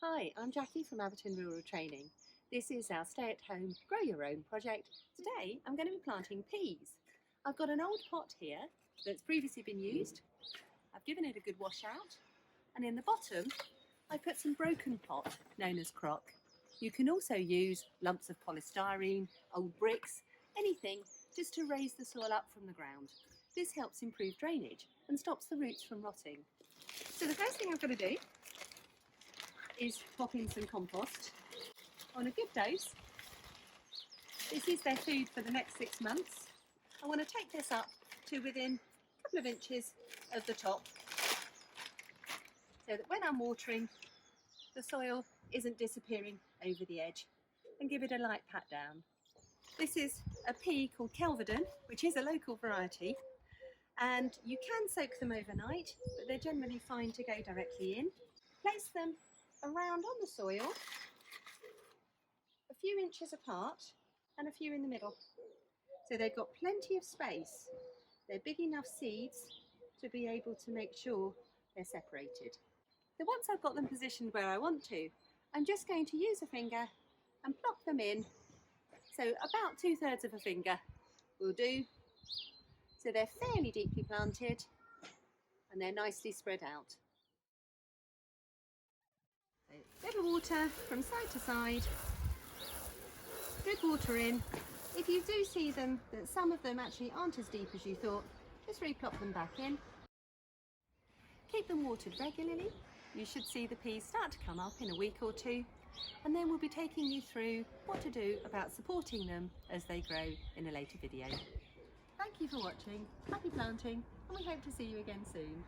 Hi, I'm Jacqui from Abberton Rural Training. This is our stay-at-home, grow your own project. Today I'm going to be planting peas. I've got an old pot here that's previously been used. I've given it a good wash out, and in the bottom I put some broken pot known as crock. You can also use lumps of polystyrene, old bricks, anything just to raise the soil up from the ground. This helps improve drainage and stops the roots from rotting. So the first thing I'm going to do is pop in some compost on a good dose. This is their food for the next 6 months. I want to take this up to within a couple of inches of the top so that when I'm watering, the soil isn't disappearing over the edge, and give it a light pat down. This is a pea called Kelvedon, which is a local variety, and you can soak them overnight, but they're generally fine to go directly in. Place them around on the soil, a few inches apart and a few in the middle. So they've got plenty of space. They're big enough seeds to be able to make sure they're separated. So once I've got them positioned where I want to, I'm just going to use a finger and plop them in. So about 2/3 of a finger will do. So they're fairly deeply planted and they're nicely spread out. So a bit of water from side to side, good water in. If you do see them, that some of them actually aren't as deep as you thought, just re-plop them back in. Keep them watered regularly. You should see the peas start to come up in a week or two, and then we'll be taking you through what to do about supporting them as they grow in a later video. Thank you for watching, happy planting, and we hope to see you again soon.